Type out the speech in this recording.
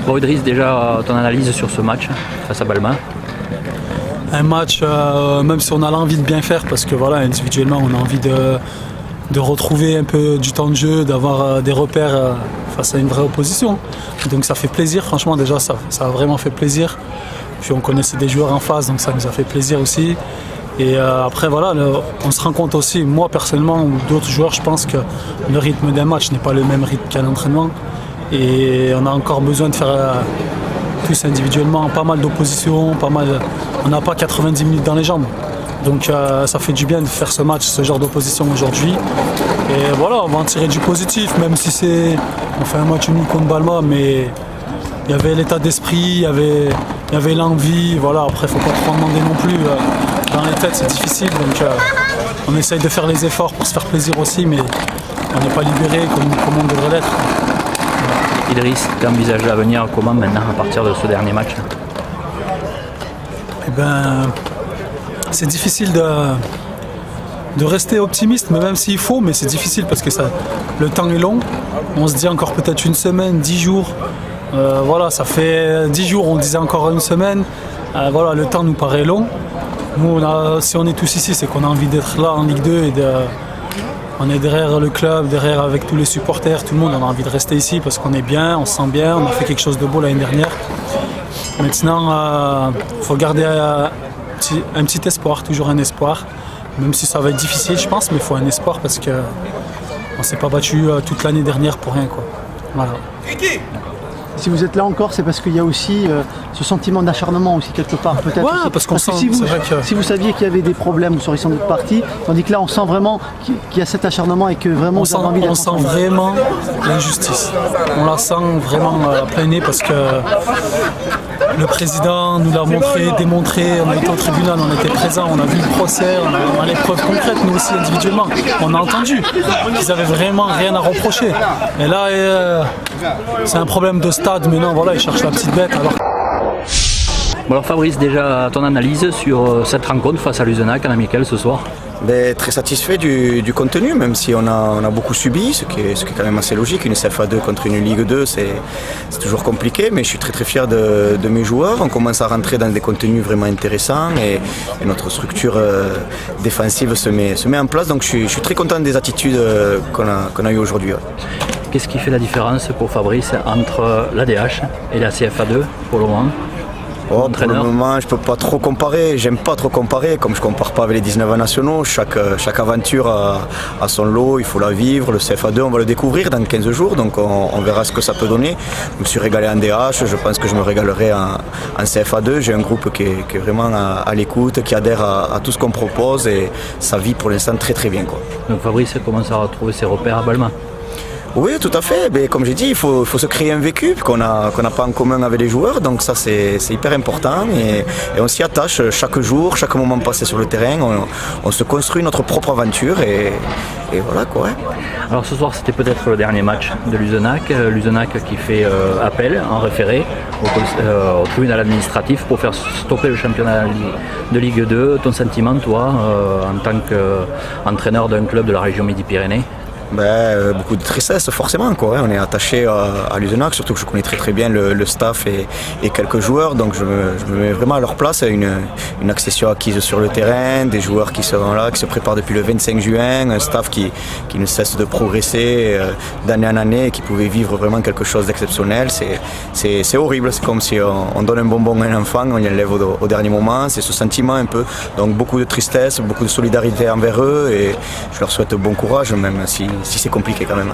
Bon, Idriss, déjà ton analyse sur ce match face à Balma. Un match, même si on a l'envie de bien faire, parce que voilà, individuellement on a envie de retrouver un peu du temps de jeu, d'avoir des repères face à une vraie opposition. Donc ça fait plaisir, franchement déjà ça a vraiment fait plaisir. Puis on connaissait des joueurs en face, donc ça nous a fait plaisir aussi. Et après voilà, on se rend compte aussi, moi personnellement ou d'autres joueurs, je pense que le rythme d'un match n'est pas le même rythme qu'un entraînement. Et on a encore besoin de faire tous individuellement pas mal d'oppositions, on n'a pas 90 minutes dans les jambes. Donc ça fait du bien de faire ce match, ce genre d'opposition aujourd'hui. Et voilà, on va en tirer du positif, même si on fait un match unique contre Balma, mais il y avait l'état d'esprit, il y avait l'envie. Voilà, après, il ne faut pas trop en demander non plus. Dans les têtes, c'est difficile. Donc on essaye de faire les efforts pour se faire plaisir aussi, mais on n'est pas libéré comme on devrait l'être. Idriss, tu envisages l'avenir comment maintenant à partir de ce dernier match? Eh ben, c'est difficile de rester optimiste, mais même s'il faut, mais c'est difficile parce que le temps est long. On se dit encore peut-être une semaine, 10 jours. Voilà, ça fait 10 jours, on disait encore une semaine. Voilà, le temps nous paraît long. Nous, si on est tous ici, c'est qu'on a envie d'être là en Ligue 2 et on est derrière le club, derrière avec tous les supporters, tout le monde, on a envie de rester ici parce qu'on est bien, on se sent bien, on a fait quelque chose de beau l'année dernière. Maintenant, il faut garder un petit espoir, toujours un espoir, même si ça va être difficile je pense, mais il faut un espoir parce qu'on ne s'est pas battu toute l'année dernière pour rien, quoi. Voilà. Si vous êtes là encore, c'est parce qu'il y a aussi ce sentiment d'acharnement aussi quelque part, peut-être. Ouais, aussi. parce qu'on sent, si vous saviez qu'il y avait des problèmes, vous seriez sans doute parti. Tandis que là, on sent vraiment qu'il y a cet acharnement et que vraiment vous avez envie d'être ensemble. On sent vraiment l'injustice. On la sent vraiment à plein nez parce que le président nous l'a démontré. On a été au tribunal, on était présents, on a vu le procès, on a les preuves concrètes, nous aussi individuellement. On a entendu qu'ils avaient vraiment rien à reprocher. Et là, c'est un problème de stade, mais non, voilà, ils cherchent la petite bête. Bon alors Fabrice, déjà ton analyse sur cette rencontre face à Luzenac en amical ce soir? Très satisfait du contenu, même si on a beaucoup subi, ce qui est quand même assez logique. Une CFA2 contre une Ligue 2, c'est toujours compliqué, mais je suis très très fier de mes joueurs. On commence à rentrer dans des contenus vraiment intéressants et notre structure défensive se met en place. Donc je suis très content des attitudes qu'on a eues aujourd'hui. Qu'est-ce qui fait la différence pour Fabrice entre l'ADH et la CFA2 pour le moment? Pour le moment, je ne peux pas trop comparer, j'aime pas trop comparer, comme je ne compare pas avec les 19 nationaux, chaque aventure a son lot, il faut la vivre. Le CFA2, on va le découvrir dans 15 jours, donc on verra ce que ça peut donner. Je me suis régalé en DH, je pense que je me régalerai en CFA2. J'ai un groupe qui est vraiment à l'écoute, qui adhère à tout ce qu'on propose et ça vit pour l'instant très très bien, quoi. Donc Fabrice commence à retrouver ses repères à Balma. Oui, tout à fait. Mais comme j'ai dit, il faut se créer un vécu qu'on n'a pas en commun avec les joueurs. Donc ça, c'est hyper important. Et on s'y attache chaque jour, chaque moment passé sur le terrain. On se construit notre propre aventure. Et voilà, quoi. Ouais. Alors ce soir, c'était peut-être le dernier match de Luzenac. Luzenac qui fait appel en référé au tribunal administratif pour faire stopper le championnat de Ligue 2. Ton sentiment, toi, en tant qu'entraîneur d'un club de la région Midi-Pyrénées? Beaucoup de tristesse forcément, quoi. On est attaché à Luzenac, surtout que je connais très très bien le staff et quelques joueurs, donc je me mets vraiment à leur place. Une accession acquise sur le terrain, des joueurs qui sont là, qui se préparent depuis le 25 juin, un staff qui ne cesse de progresser d'année en année et qui pouvait vivre vraiment quelque chose d'exceptionnel. C'est horrible, c'est comme si on donne un bonbon à un enfant, on y enlève au dernier moment, c'est ce sentiment un peu. Donc beaucoup de tristesse, beaucoup de solidarité envers eux et je leur souhaite bon courage, même si c'est compliqué quand même.